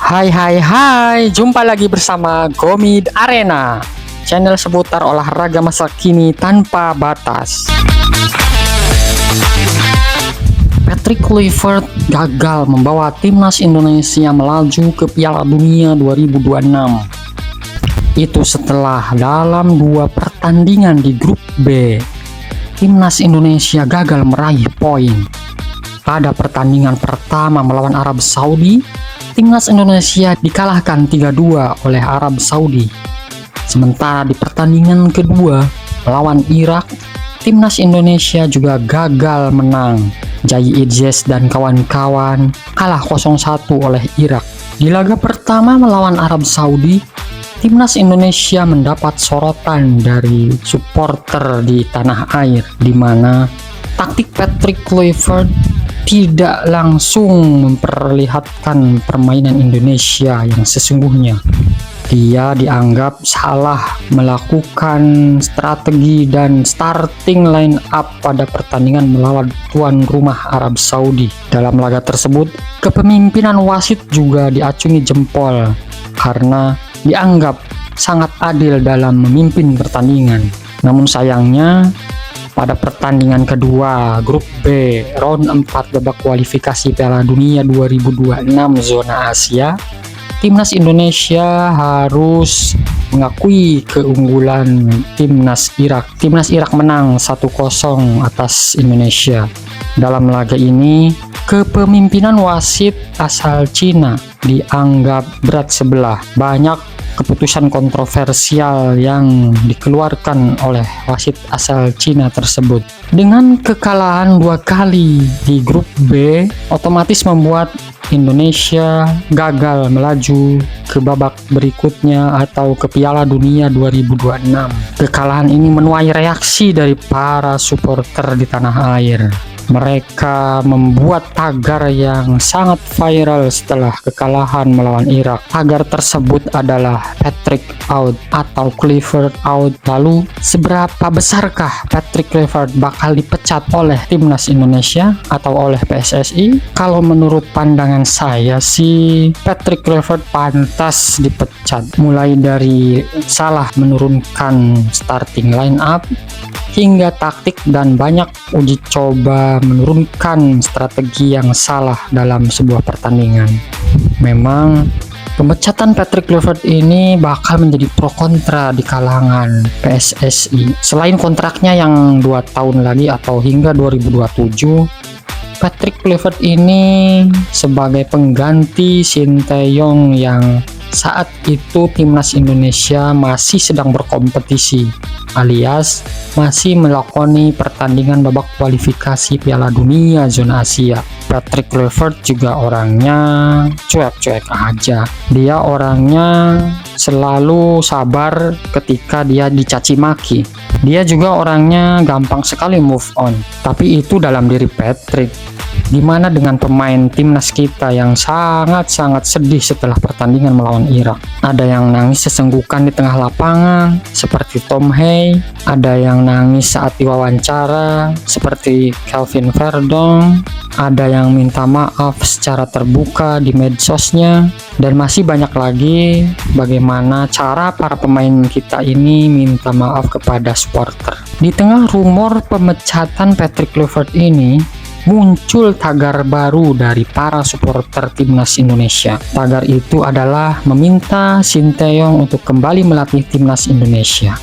Hai hai hai, jumpa lagi bersama Gomid Arena, channel seputar olahraga masa kini tanpa batas. Patrick Kluivert gagal membawa timnas Indonesia melaju ke Piala Dunia 2026. Itu setelah dalam 2 pertandingan di grup B, timnas Indonesia gagal meraih poin. Pada pertandingan pertama melawan Arab Saudi, timnas Indonesia dikalahkan 3-2 oleh Arab Saudi. Sementara di pertandingan kedua melawan Irak, timnas Indonesia juga gagal menang. Jai Idjes dan kawan-kawan kalah 0-1 oleh Irak. Di laga pertama melawan Arab Saudi, timnas Indonesia mendapat sorotan dari supporter di tanah air, di mana taktik Patrick Kluivert tidak langsung memperlihatkan permainan Indonesia yang sesungguhnya. Dia dianggap salah melakukan strategi dan starting line up pada pertandingan melawan tuan rumah Arab Saudi. Dalam laga tersebut, kepemimpinan wasit juga diacungi jempol karena dianggap sangat adil dalam memimpin pertandingan. Namun sayangnya, pada pertandingan kedua grup B round 4 babak kualifikasi Piala Dunia 2026 zona Asia, timnas Indonesia harus mengakui keunggulan timnas Irak. Timnas Irak menang 1-0 atas Indonesia. Dalam laga ini, kepemimpinan wasit asal Cina dianggap berat sebelah. Banyak keputusan kontroversial yang dikeluarkan oleh wasit asal Cina tersebut. Dengan kekalahan 2 kali di grup B, otomatis membuat Indonesia gagal melaju ke babak berikutnya atau ke Piala Dunia 2026. Kekalahan ini menuai reaksi dari para supporter di tanah air. Mereka membuat tagar yang sangat viral setelah kekalahan melawan Irak. Tagar tersebut adalah Patrick out atau Kluivert out. Lalu, seberapa besarkah Patrick Kluivert bakal dipecat oleh timnas Indonesia atau oleh PSSI? Kalau menurut pandangan saya sih, Patrick Kluivert pantas dipecat. Mulai dari salah menurunkan starting line up, hingga taktik dan banyak uji coba menurunkan strategi yang salah dalam sebuah pertandingan. Memang pemecatan Patrick Kluivert ini bakal menjadi pro kontra di kalangan PSSI. Selain kontraknya yang 2 tahun lagi atau hingga 2027, Patrick Kluivert ini sebagai pengganti Sinteyong yang saat itu timnas Indonesia masih sedang berkompetisi, alias masih melakoni pertandingan babak kualifikasi Piala Dunia zona Asia. Patrick Kluivert juga orangnya cuek-cuek aja. Dia orangnya selalu sabar ketika dia dicaci maki. Dia juga orangnya gampang sekali move on. Tapi itu dalam diri Patrick. Gimana dengan pemain timnas kita yang sangat-sangat sedih setelah pertandingan melawan Irak? Ada yang nangis sesenggukan di tengah lapangan seperti Tom Hay, ada yang nangis saat diwawancara seperti Kelvin Verdong, ada yang minta maaf secara terbuka di medsosnya, dan masih banyak lagi bagaimana cara para pemain kita ini minta maaf kepada supporter. Di tengah rumor pemecatan Patrick Kluivert ini, muncul tagar baru dari para supporter timnas Indonesia. Tagar itu adalah meminta Sinteyong untuk kembali melatih timnas Indonesia.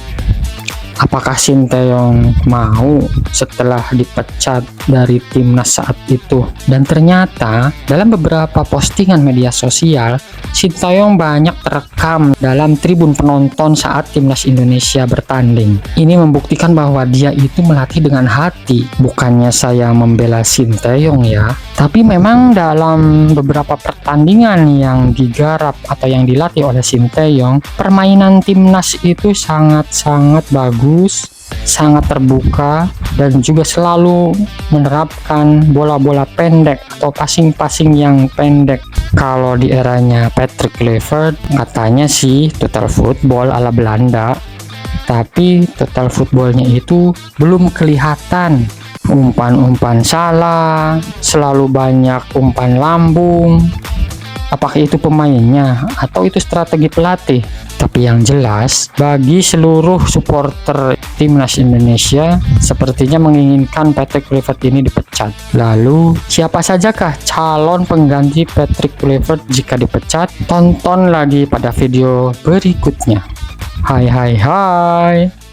Apakah Sinteyong mau setelah dipecat dari timnas saat itu? Dan ternyata dalam beberapa postingan media sosial, Sinteyong banyak terekam dalam tribun penonton saat timnas Indonesia bertanding. Ini membuktikan bahwa dia itu melatih dengan hati. Bukannya saya membela Sinteyong ya, tapi memang dalam beberapa pertandingan yang digarap atau yang dilatih oleh Sinteyong, permainan timnas itu sangat-sangat bagus, sangat terbuka, dan juga selalu menerapkan bola-bola pendek atau passing-passing yang pendek. Kalau di eranya Patrick Kluivert, katanya sih total football ala Belanda, tapi total footballnya itu belum kelihatan. Umpan-umpan salah, selalu banyak umpan lambung, Apakah itu pemainnya atau itu strategi pelatih? Tapi yang jelas, bagi seluruh supporter timnas Indonesia sepertinya menginginkan Patrick Kluivert ini dipecat. Lalu, siapa sajakah calon pengganti Patrick Kluivert jika dipecat? Tonton lagi pada video berikutnya. Hai hai hai.